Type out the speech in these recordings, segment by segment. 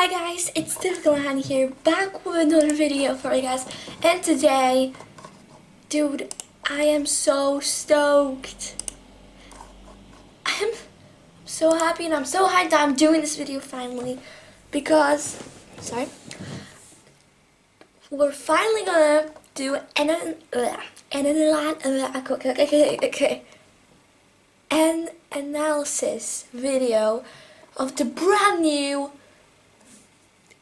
Hi guys, it's Tiffany here, back with another video for you guys. And today, dude, I am so stoked. I'm so happy and I'm so hyped that I'm doing this video finally. Because, we're finally gonna do an analysis video of the brand new,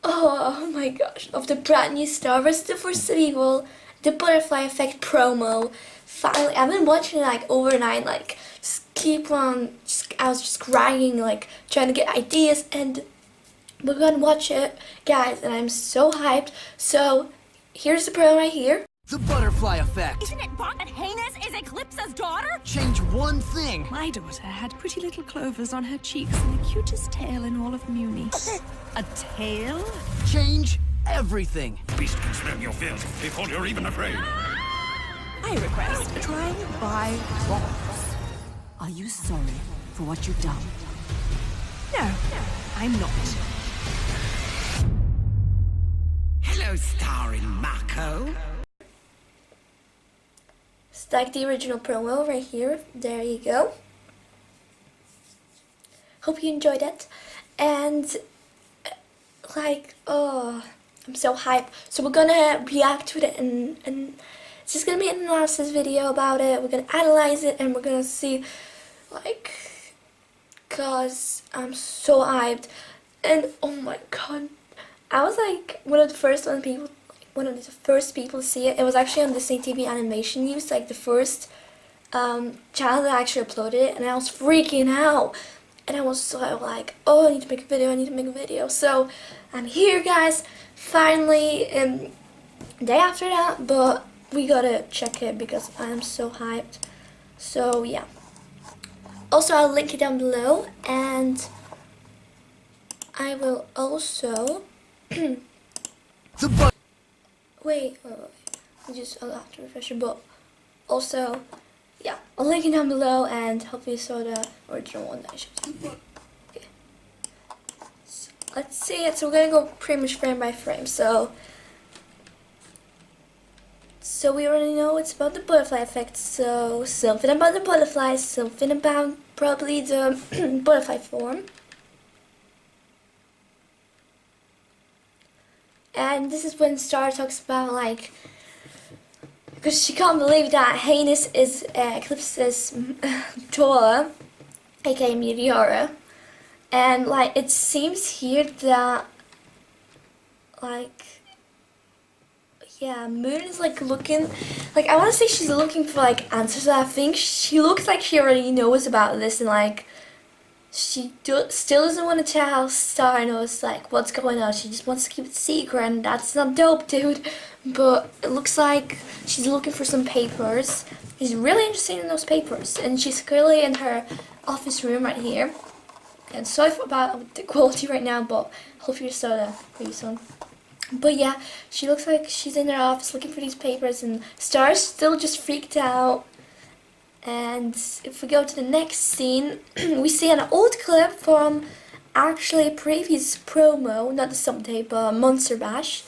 oh my gosh, of the brand new Star Wars The Force of Evil, the Butterfly Effect promo. Finally, I've been watching it like overnight, like I was just grinding, like trying to get ideas, and we're gonna watch it, guys, and I'm so hyped. So here's the promo right here. The Butterfly Effect. Isn't it that heinous is Eclipse's daughter? Change one thing. My daughter had pretty little clovers on her cheeks and the cutest tail in all of Muni. A tail? Change everything. Beast can smell your filth before you're even afraid. I request trying by bombs. Are you sorry for what you've done? No, I'm not. Hello, starring Mako. It's like the original promo right here. There you go. Hope you enjoyed it. And like, oh, I'm so hyped. So we're gonna react to it, and it's just gonna be an analysis video about it. We're gonna analyze it and we're gonna see, like, cause I'm so hyped. And oh my god, I was like one of the first people to see it. It was actually on Disney TV Animation News, like the first channel that actually uploaded it, and I was freaking out. And I was so like, oh, I need to make a video, So I'm here, guys, finally, day after that, but we gotta check it because I'm so hyped. So yeah. Also, I'll link it down below, and I will also wait, I'll have to refresh it, but also, yeah, I'll link it down below, and hopefully you saw the original one that I showed you. Okay. So, let's see it. So we're gonna go pretty much frame by frame. So we already know it's about the butterfly effect. So something about the butterflies, something about probably the butterfly form. And this is when Star talks about, like, because she can't believe that Heinous is Eclipse's daughter, aka Meteora. And, like, it seems here that, like, yeah, Moon is, like, looking, like, I want to say she's looking for, like, answers. I think she looks like she already knows about this, and, like, she still doesn't want to tell Star knows, like, what's going on. She just wants to keep it secret, and that's not dope, dude. But it looks like she's looking for some papers. She's really interested in those papers, and she's clearly in her office room right here. And sorry about the quality right now, but hopefully you saw the previous one. But yeah, she looks like she's in her office looking for these papers, and Star's still just freaked out. And if we go to the next scene, we see an old clip from actually a previous promo, not the sub-tape, but Monster Bash,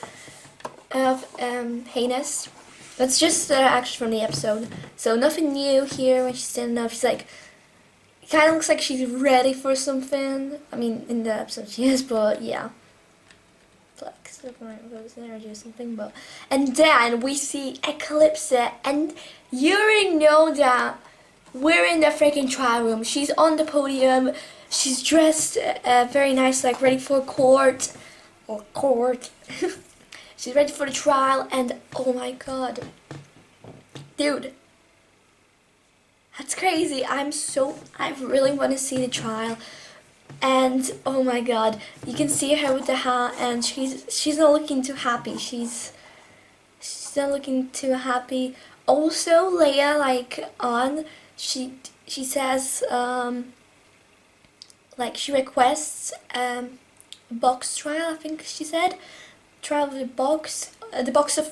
of Heinous. That's just actually from the episode. So nothing new here when she's standing up. She's like, kind of looks like she's ready for something. I mean, in the episode she is, but yeah. Flex of rose energy or something, but. And then we see Eclipse, and you already know that we're in the freaking trial room. She's on the podium. She's dressed very nice, like ready for court. She's ready for the trial, and oh my god, dude, that's crazy. I really want to see the trial, and oh my god, you can see her with the hat, and she's not looking too happy. She's not looking too happy. Also, Leia, like, she says, like, she requests a box trial, I think she said. Trial with the box of,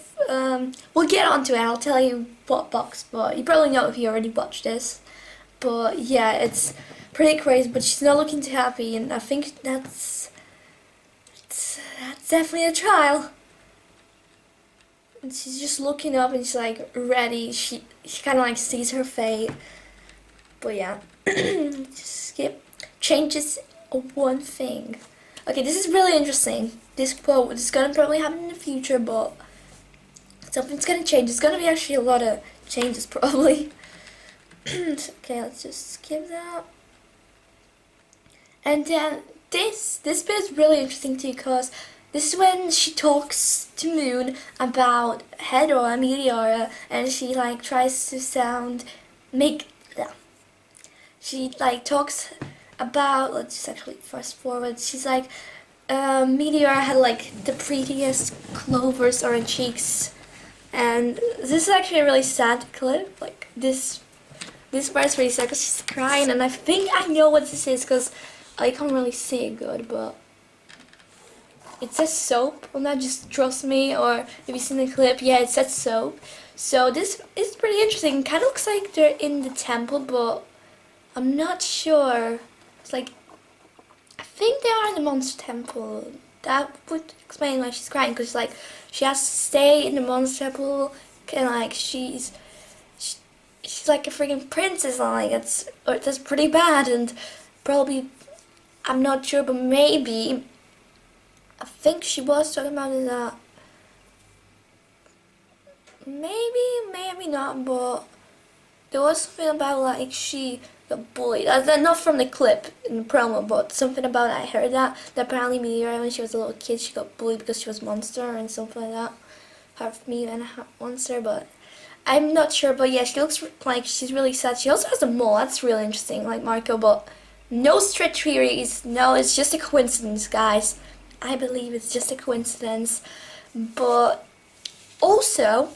we'll get onto it, I'll tell you what box, but you probably know if you already watched this. But yeah, it's pretty crazy, but she's not looking too happy, and I think that's that's definitely a trial. And she's just looking up and she's like ready. She kind of like sees her fate. But yeah, just skip. Changes one thing. Okay, this is really interesting. This quote is gonna probably happen in the future, but something's gonna change. There's gonna be actually a lot of changes probably. Okay, let's just skip that. And then this bit is really interesting too, because this is when she talks to Moon about Hedora, Meteora, and she like tries to she like talks about, let's just actually fast forward, she's like, Meteora had like the prettiest clovers on her cheeks, and this is actually a really sad clip, like this part's really sad because she's crying, and I think I know what this is because I can't really see it good, but it says soap on that, just trust me, or if you've seen the clip, yeah, it says soap. So this is pretty interesting. Kind of looks like they're in the temple, but I'm not sure. It's like, I think they are in the monster temple. That would explain why she's crying, because like she has to stay in the monster temple, and like she's like a freaking princess, and like that's pretty bad, and probably, I'm not sure, but maybe, I think she was talking about that. Maybe not, but there was something about like she got bullied. Not from the clip in the promo, but something about I heard that apparently Meteora, when she was a little kid, she got bullied because she was monster and something like that. Half me and half monster, but I'm not sure. But yeah, she looks like she's really sad. She also has a mole. That's really interesting, like Marco, but no strict theories. No, it's just a coincidence, guys. I believe it's just a coincidence. But also,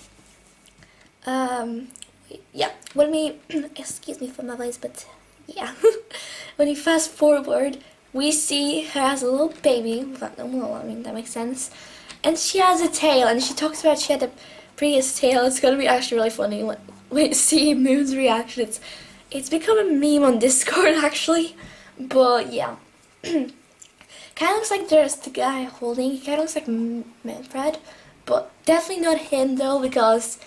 yeah, when we, excuse me for my voice, but yeah, when we fast forward, we see her as a little baby, well, I mean, that makes sense, and she has a tail, and she talks about she had the prettiest tail. It's gonna be actually really funny when we see Moon's reaction. It's become a meme on Discord, actually, but yeah. Kind of looks like there's the guy holding, he kind of looks like Manfred, but definitely not him though, because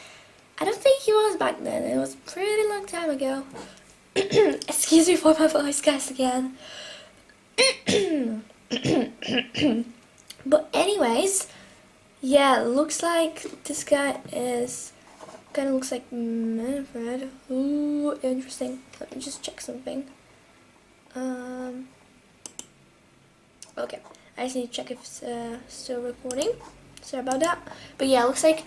I don't think he was back then. It was a pretty long time ago. Excuse me for my voice, guys, again. But anyways, yeah, looks like this guy is kind of looks like Manfred. Ooh, interesting. Let me just check something. Okay, I just need to check if it's still recording. Sorry about that. But yeah, it looks like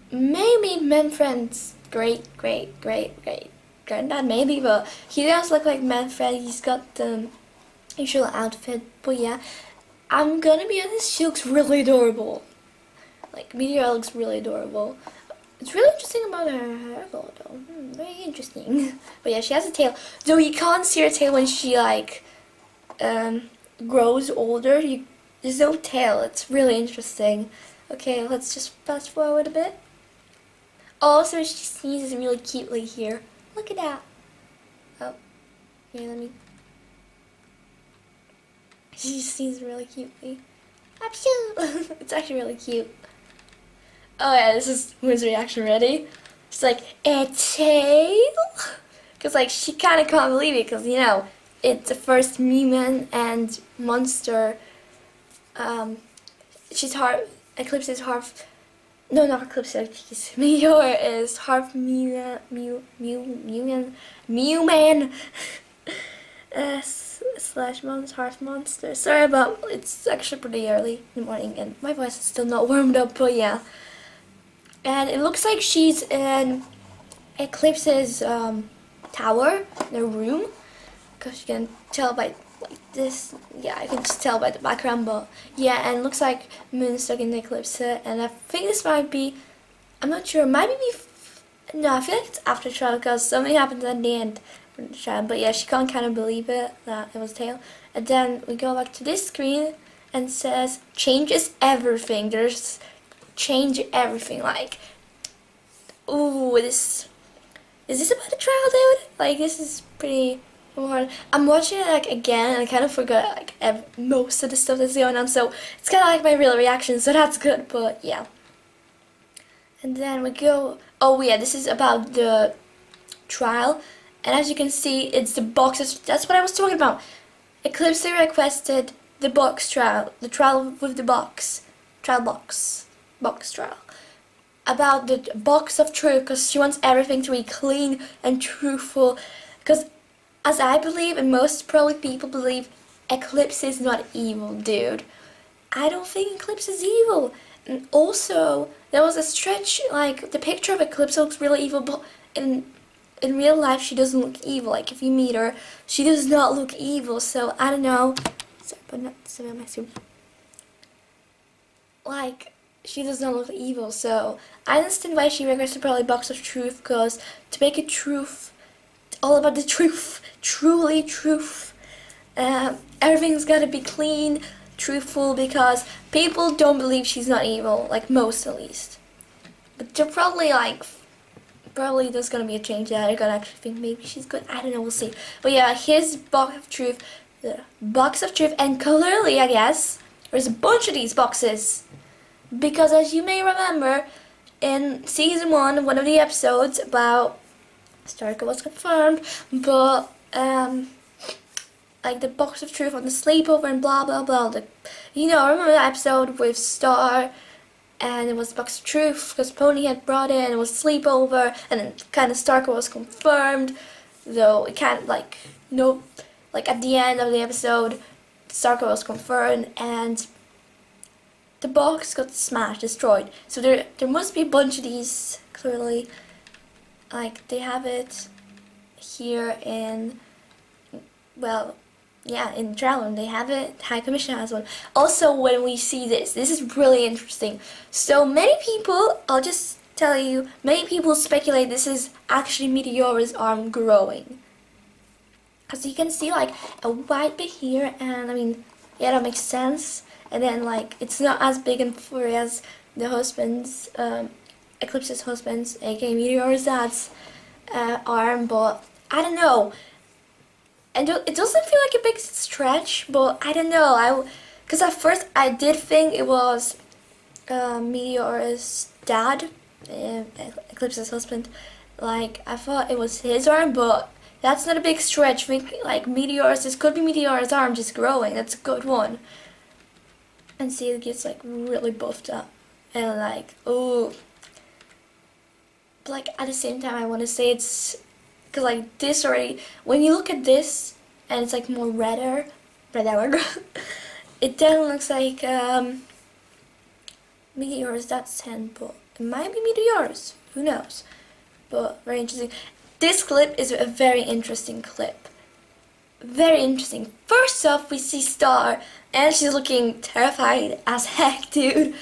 maybe Manfred's great granddad, maybe, but he does look like Manfred. He's got the usual outfit, but yeah, I'm gonna be honest, she looks really adorable. Like, Meteora looks really adorable. It's really interesting about her hair though. Very interesting. But yeah, she has a tail. Though you can't see her tail when she like grows older. There's no tail. It's really interesting. Okay, let's just fast forward a bit. Also, she sneezes really cutely here. Look at that. Oh, here, let me. She sneezes really cutely. Achoo! It's actually really cute. Oh yeah, this is Moon's reaction. Ready? She's like, a tail? Because like, she kind of can't believe it, because, you know, it's the first human and monster. She's half, Eclipse is half, no, not Eclipse, jeez. Meteor is half Mew Man slash half monster. Sorry about, it's actually pretty early in the morning and my voice is still not warmed up, but yeah. And it looks like she's in Eclipse's tower, their room, because you can tell by like this. Yeah, I can just tell by the background, but yeah, and it looks like Moon's stuck in the Eclipse, and I think this might be, I'm not sure, might be, no, I feel like it's after trial, because something happens at the end of the trial, but yeah, she can't kind of believe it, that it was tail. And then we go back to this screen, and it says, changes everything. There's change everything, like, ooh, is this about a trial, dude? Like, this is pretty I'm watching it like again, and I kind of forgot like most of the stuff that's going on. So it's kind of like my real reaction. So that's good. But yeah. And then we go. Oh yeah, this is about the trial, and as you can see, it's the boxes. That's what I was talking about. Eclipse requested the box trial, the trial with the box trial, about the box of truth, because she wants everything to be clean and truthful. Because as I believe, and most probably people believe, Eclipse is not evil, dude. I don't think Eclipse is evil. And also, there was a stretch, like, the picture of Eclipse looks really evil, but in real life, she doesn't look evil. Like, if you meet her, she does not look evil, so, I don't know. Sorry, but not sorry, my screen. Like, she does not look evil, so, I understand why she requested probably Box of Truth, because to make it truth, all about the truth, truly truth, everything's gotta be clean, truthful, because people don't believe she's not evil, like most at least. But they're probably there's gonna be a change there. They're gonna actually think maybe she's good. I don't know, we'll see. But yeah, here's Box of Truth, the Box of Truth, and clearly, I guess, there's a bunch of these boxes. Because as you may remember, in season 1, one of the episodes about Starker was confirmed, but like the Box of Truth on the sleepover and blah blah blah. Remember the episode with Star, and it was the Box of Truth because Pony had brought it, and it was a sleepover, and then kind of Starker was confirmed, though it can't like at the end of the episode, Starker was confirmed, and the box got smashed, destroyed. So there must be a bunch of these clearly. Like, they have it here in, well, yeah, in the trial room. They have it. High Commission has one. Also, when we see this is really interesting. So, many people, I'll just tell you, many people speculate this is actually Meteora's arm growing. Because you can see, like, a white bit here, and, I mean, yeah, that makes sense. And then, like, it's not as big and furry as the husband's, Eclipse's husband's, aka Meteor's dad's arm, but I don't know. And it doesn't feel like a big stretch, but I don't know. Because at first I did think it was Meteor's dad, Eclipse's husband. Like, I thought it was his arm, but that's not a big stretch. I think, like, this could be Meteor's arm just growing. That's a good one. And see, it gets, like, really buffed up. And, like, oh. But, like, at the same time, I want to say it's, because, like, this already, when you look at this, and it's, like, more redder, it then looks like, Meteor's dad's hand, but it might be Meteor's, who knows, but very interesting. This clip is a very interesting clip, very interesting. First off, we see Star, and she's looking terrified as heck, dude.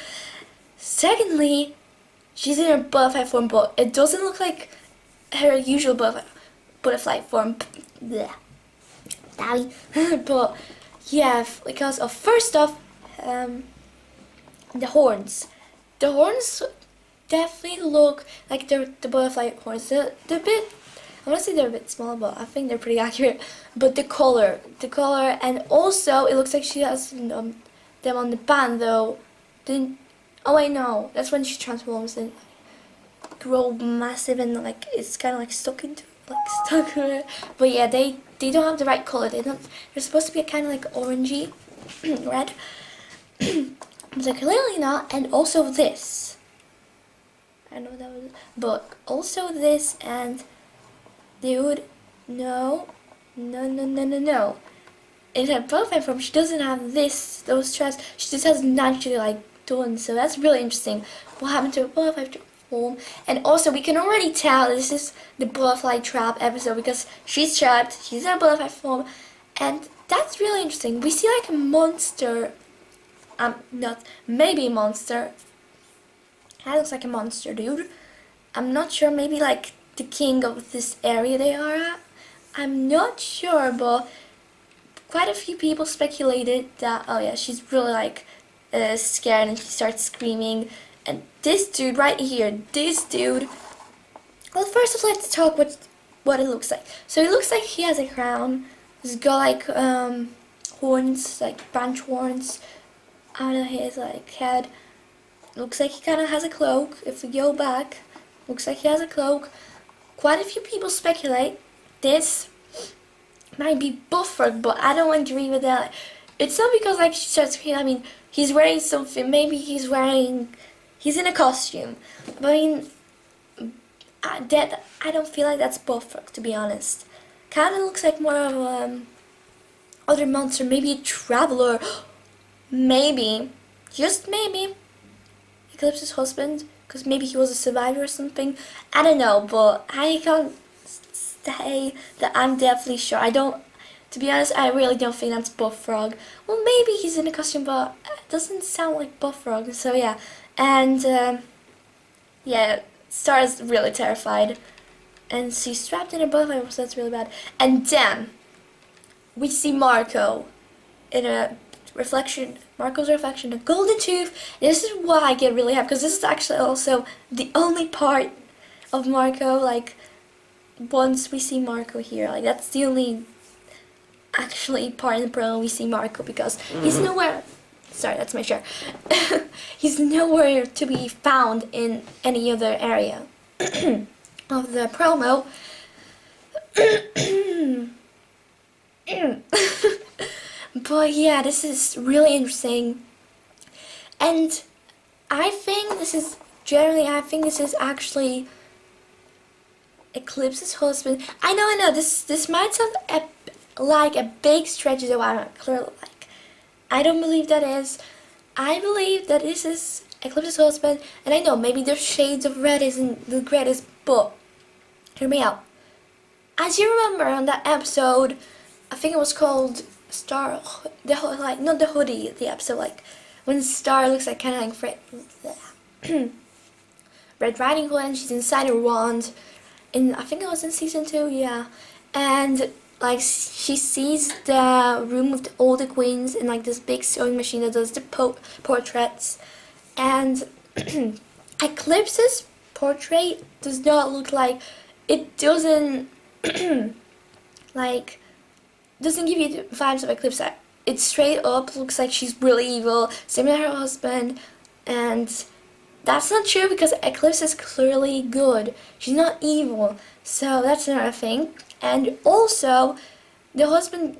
Secondly, she's in her butterfly form, but it doesn't look like her usual butterfly form. Blech. But yeah, because of first off, the horns. The horns definitely look like the butterfly horns. They're a bit. I want to say they're a bit small, but I think they're pretty accurate. But the color, and also it looks like she has them on the band though. Oh wait, no, that's when she transforms and grow massive and like it's kind of like stuck in her. But yeah, they don't have the right color. They're supposed to be kind of like orangey, red. But they're clearly not. And also this. I know that was, but also this and. Dude, no. In her butterfly form, she doesn't have those traps. She just has naturally like done. So that's really interesting. What happened to her butterfly form? And also, we can already tell this is the butterfly trap episode because she's trapped. She's in her butterfly form, and that's really interesting. We see like a monster. Maybe a monster. That looks like a monster, dude. I'm not sure. Maybe like the king of this area they are at. I'm not sure, but quite a few people speculated that, oh yeah, she's really like scared and she starts screaming. And this dude right here, well, first of all, let's talk what it looks like. So it looks like he has a crown. He's got like horns, like branch horns out of his like head. Looks like he kind of has a cloak. If we go back, looks like he has a cloak. Quite a few people speculate this might be Bufford, but I don't agree with that. It's not because like she starts screaming. I mean, he's wearing something. Maybe he's in a costume. But I mean, I don't feel like that's Bufford, to be honest. Kind of looks like more of a other monster. Maybe a traveler. Maybe, just maybe, Eclipse's husband. Because maybe he was a survivor or something. I don't know, but I can't say that I'm definitely sure. To be honest, I really don't think that's Bullfrog. Well, maybe he's in a costume, but it doesn't sound like Bullfrog. So yeah, and yeah, Star is really terrified, and she's strapped in a butterfly, so that's really bad. And then we see Marco in a reflection. Marco's reflection, a golden tooth. This is why I get really happy, because this is actually also the only part of Marco, like, once we see Marco here, like, that's the only actually part in the promo we see Marco, because he's nowhere, sorry, that's my shirt, he's nowhere to be found in any other area of the promo. But yeah, this is really interesting, and I think this is actually Eclipse's husband. I know, this might sound like a big stretch, though I'm clearly like, I don't believe that is. I believe that this is Eclipse's husband, and I know maybe there's shades of red isn't the greatest, but hear me out. As you remember on that episode, I think it was called Star, not the hoodie, the episode, like, when Star looks like kind of like Red Riding Hood, and she's inside her wand, I think it was in season 2, yeah, and, like, she sees the room with all the queens, and, like, this big sewing machine that does the portraits, and Eclipse's portrait does not look like, it doesn't, like, doesn't give you the vibes of Eclipse. It straight up looks like she's really evil, same with her husband, and that's not true because Eclipse is clearly good. She's not evil, so that's another thing. And also, the husband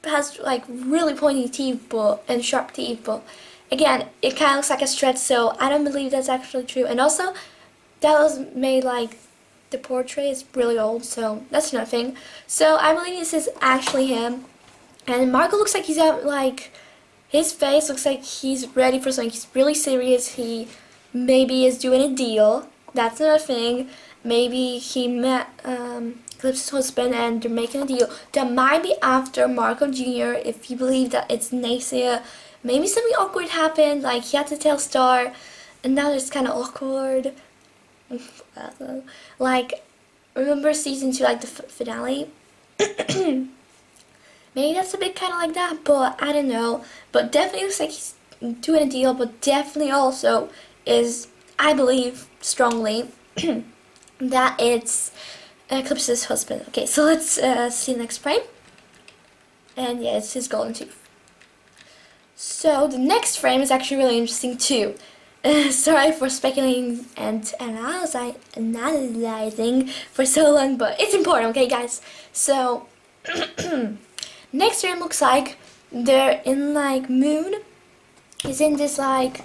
has like really pointy teeth and sharp teeth, but again, it kind of looks like a stretch, so I don't believe that's actually true. And also, that was made like, the portrait is really old, so that's another thing. So I believe this is actually him. And Marco looks like he's out, like, his face looks like he's ready for something. He's really serious. He maybe is doing a deal. That's another thing. Maybe he met Eclipse's husband and they're making a deal. That might be after Marco Jr. if you believe that it's Nasia. Maybe something awkward happened, like he had to tell Star, and now it's kind of awkward. Like, remember season 2, like the finale? Maybe that's a bit kind of like that, but I don't know. But definitely looks like he's doing a deal, but definitely also is, I believe strongly, that it's Eclipse's husband. Okay, so let's see the next frame. And yeah, it's his golden tooth. So the next frame is actually really interesting too. Sorry for speculating and analyzing for so long, but it's important, okay guys? So, next frame looks like they're in like Moon. He's in this like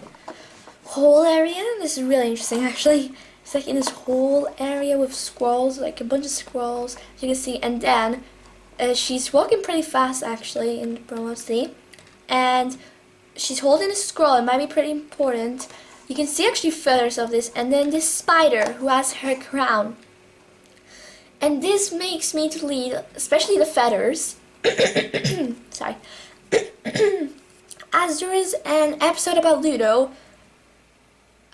whole area. This is really interesting actually. It's like in this whole area with scrolls, like a bunch of scrolls, as you can see. And then she's walking pretty fast actually in the promo, see? And she's holding a scroll. It might be pretty important. You can see actually feathers of this, and then this spider who has her crown. And this makes me to lead, especially the feathers. Sorry. As there is an episode about Ludo,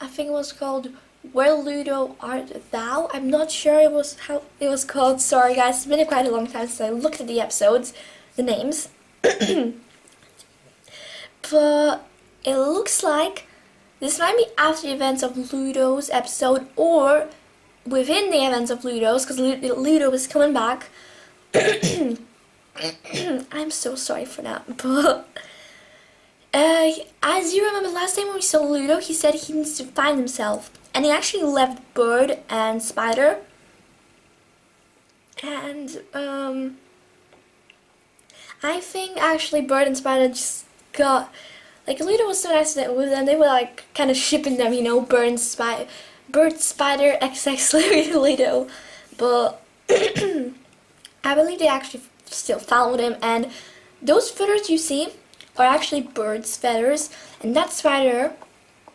I think it was called Where Ludo Art Thou? I'm not sure it was how it was called. Sorry guys, it's been quite a long time since I looked at the episodes, the names. But it looks like this might be after the events of Ludo's episode, or within the events of Ludo's, because Ludo is coming back. I'm so sorry for that, but as you remember last time when we saw Ludo, he said he needs to find himself, and he actually left Bird and Spider, and I think actually Bird and Spider just got, like, Ludo was so nice with them, they were like kind of shipping them, you know, Bird, Spider, XX Ludo, but I believe they actually still followed him, and those feathers you see are actually Bird's feathers, and that Spider,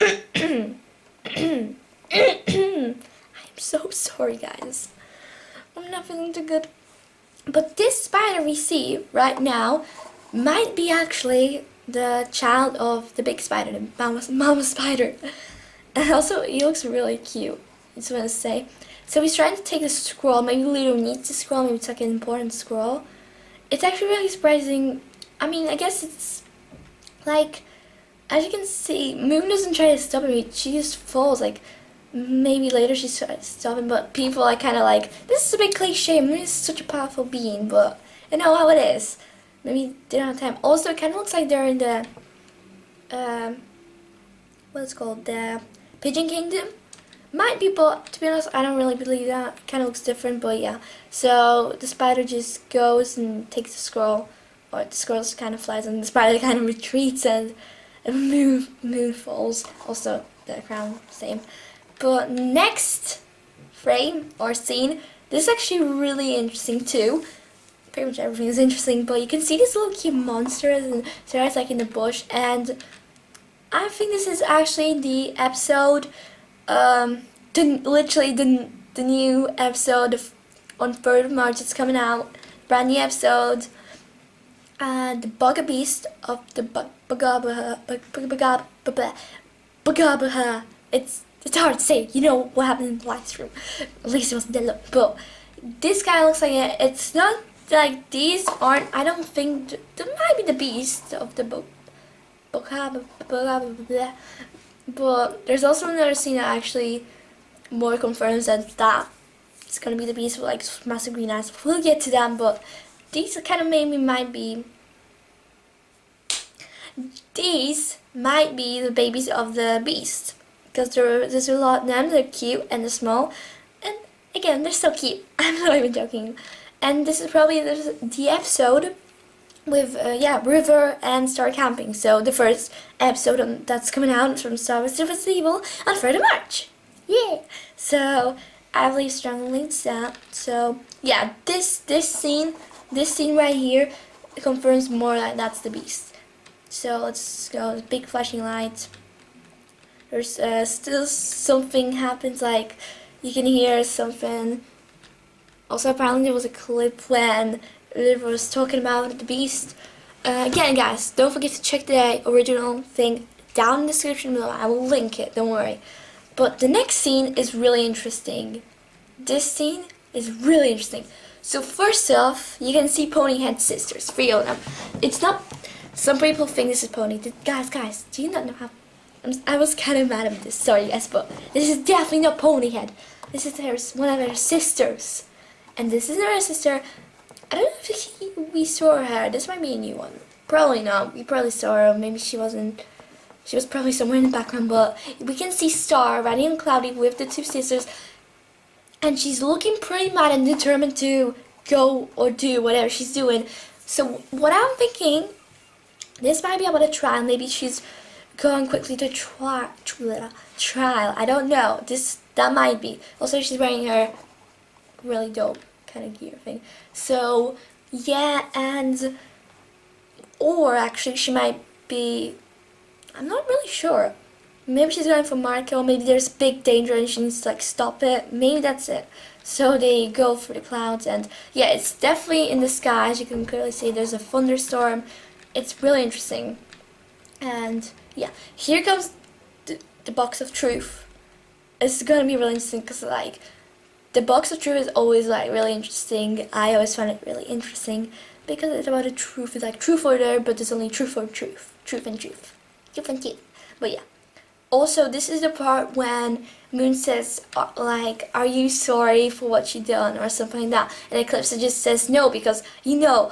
I'm so sorry guys, I'm not feeling too good, but this Spider we see right now might be actually the child of the big spider, the mama spider. And also, he looks really cute, I just want to say. So he's trying to take the scroll. Maybe Ludo needs the scroll, maybe it's like an important scroll. It's actually really surprising. I mean, I guess it's like, as you can see, Moon doesn't try to stop him, she just falls. Like, maybe later she tries to stop him, but people are kind of like, this is a bit cliche, Moon is such a powerful being, but you know how it is. Maybe they don't have time. Also, it kind of looks like they're in the, what's it called, the Pigeon Kingdom. Might be, but to be honest, I don't really believe that. It kind of looks different, but yeah. So the spider just goes and takes the scroll, or the scroll kind of flies, and the spider kind of retreats, and Moon falls. Also, the crown, same. But next frame or scene, this is actually really interesting too. Pretty much everything is interesting, but you can see these little cute monsters and stars like in the bush, and I think this is actually the episode, literally the new episode on 3rd of March. It's coming out, brand new episode, the Bugger Beast of the Bugabba. It's hard to say, you know what happened in the live stream, at least it wasn't that look, but this guy looks like it. It's not like these aren't, I don't think, there might be the beast of the but there's also another scene that actually more confirms that it's gonna be the beast with like massive green eyes. We'll get to them, but these kind of maybe might be, these might be the babies of the beast, because there's a lot of them. They're cute and they're small, and again, they're so cute. I'm not even joking. And this is probably the episode with River and Star camping. So the first episode that's coming out from Star Wars Surface Evil on 3rd of March. Yeah. So I believe strongly it's that. So yeah, this scene right here confirms more that that's the beast. So let's go. Big flashing lights. There's still something happens, like you can hear something. Also, apparently there was a clip when River was talking about the beast. Again, guys, don't forget to check the original thing down in the description below. I will link it, don't worry. But the next scene is really interesting. This scene is really interesting. So first off, you can see Ponyhead sisters, 3 of them. It's not, some people think this is Pony. Guys, do you not know how, I was kind of mad at this, sorry guys, but this is definitely not Ponyhead. This is one of her sisters. And this is her sister. I don't know if we saw her. This might be a new one. Probably not. We probably saw her. Maybe she wasn't. She was probably somewhere in the background. But we can see Star riding on Cloudy with the 2 sisters. And she's looking pretty mad and determined to go or do whatever she's doing. So what I'm thinking, this might be about a trial. Maybe she's going quickly to trial. I don't know. That might be. Also, she's wearing her really dope kind of gear thing. So yeah, and or actually she might be, I'm not really sure. Maybe she's going for Marco. Maybe there's big danger and she needs to like stop it. Maybe that's it. So they go for the clouds, and yeah, it's definitely in the sky. As you can clearly see, there's a thunderstorm. It's really interesting. And yeah, here comes the box of truth. It's gonna be really interesting because like, the box of truth is always like really interesting. I always find it really interesting because it's about the truth. It's like truth or dare, but there's only truth or truth. Truth and truth. Truth and truth. But yeah. Also, this is the part when Moon says, like, are you sorry for what you done, or something like that. And Eclipse just says no, because, you know,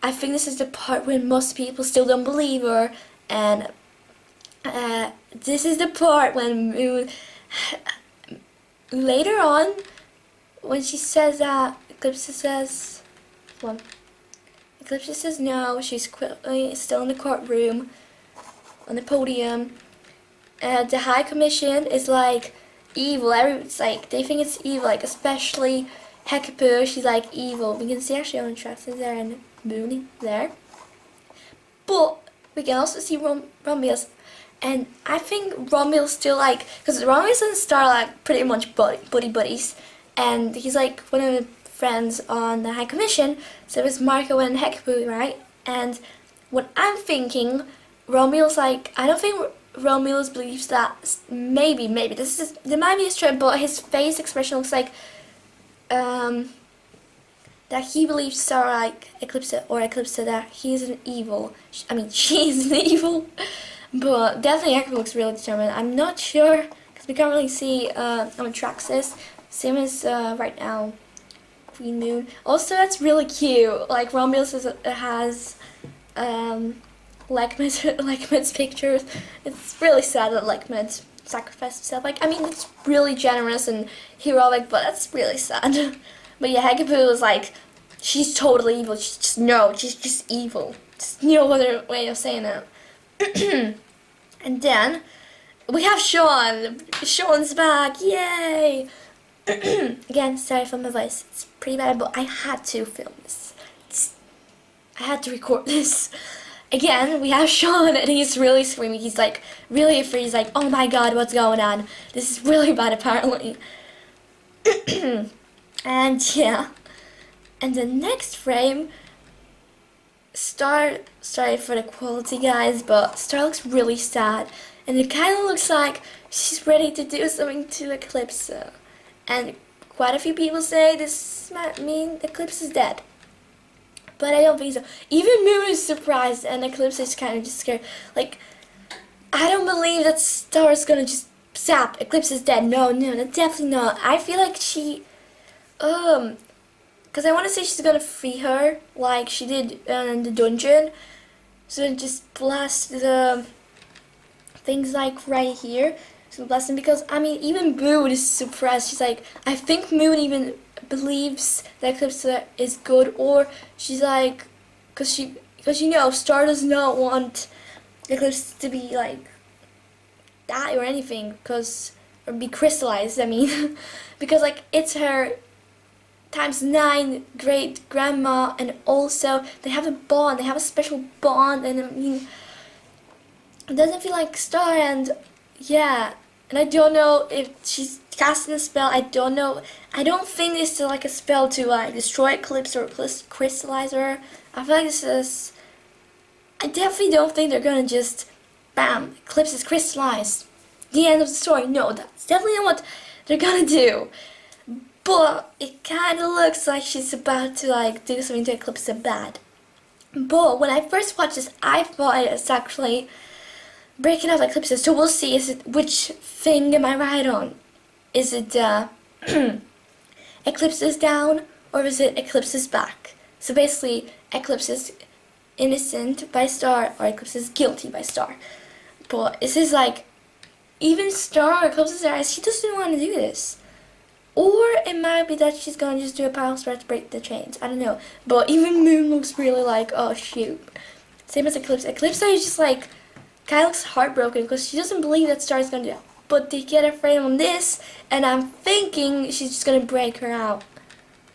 I think this is the part when most people still don't believe her. And this is the part when Moon, later on, when she says that, Eclipse says, well, Eclipse says no, she's still in the courtroom, on the podium. The High Commission is like evil. It's like they think it's evil, like especially Hecapoo. She's like evil. We can see actually on the tracks there and Moon there. But we can also see Romulus, and I think Romulus still like, because Romulus and Star are like pretty much buddies, and he's like one of the friends on the High Commission. So it's Marco and Hecapoo, right? And what I'm thinking, Romulus, like, I don't think Romulus believes that maybe there might be a stretch, but his face expression looks like that he believes Star, like Eclipse that he is an evil. I mean, she is an evil, but definitely Hecapoo looks really determined. I'm not sure because we can't really see on Traxxas. Same as right now, Queen Moon. Also, that's really cute. Like Romulus has Lekmed's pictures. It's really sad that Lekmed sacrificed himself. Like, I mean, it's really generous and heroic, but that's really sad. But yeah, Hecapoo is like, she's totally evil. She's just evil. There's no other way of saying it. And then we have Sean. Sean's back. Yay! Again, sorry for my voice. It's pretty bad, but I had to film this. I had to record this. Again, we have Sean, and he's really screaming. He's like really afraid. He's like, oh my god, what's going on? This is really bad, apparently. And yeah. And the next frame, sorry for the quality, guys, but Star looks really sad. And it kind of looks like she's ready to do something to Eclipse. And quite a few people say this might mean Eclipse is dead. But I don't think so. Even Moon is surprised, and Eclipse is kind of just scared. Like, I don't believe that Star is gonna just zap. Eclipse is dead. No, definitely not. I feel like she, because I want to say she's gonna free her, like she did in the dungeon. So just blast the things like right here. So blast them, because I mean even Moon is suppressed. She's like, I think Moon even believes that Eclipse is good, or she's like, because you know Star does not want Eclipse to be like die or anything, or be crystallized. I mean, because like it's her ×9 great grandma, and also they have a bond. They have a special bond, and I mean, it doesn't feel like Star, and yeah. And I don't know if she's casting a spell. I don't know. I don't think this is like a spell to like destroy Eclipse or crystallize her. I feel like this is. I definitely don't think they're gonna just, bam, Eclipse is crystallized. The end of the story. No, that's definitely not what they're gonna do. But it kind of looks like she's about to like do something to Eclipse bad. But when I first watched this, I thought it's actually breaking up Eclipses. So we'll see. Which thing am I right on? Is it Eclipse is down, or is it Eclipse is back? So basically, Eclipse is innocent by Star, or Eclipse is guilty by Star. But this is like, even Star, Eclipse's eyes, she doesn't want to do this. Or it might be that she's gonna just do a power spell to break the chains. I don't know. But even Moon looks really like, oh shoot. Same as Eclipse. Eclipse is just like, kind of looks heartbroken because she doesn't believe that Star is gonna do it. But they get a frame on this, and I'm thinking she's just gonna break her out.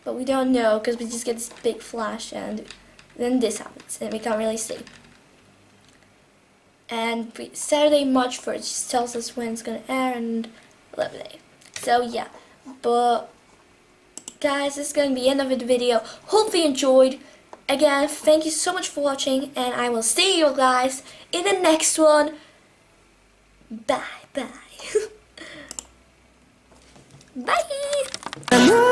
But we don't know because we just get this big flash, and then this happens, and we can't really see. And Saturday, March 1st, she tells us when it's gonna air, and 11 day. So yeah, but guys, this is gonna be the end of the video. Hopefully you enjoyed. Again, thank you so much for watching, and I will see you guys in the next one. Bye bye. Bye.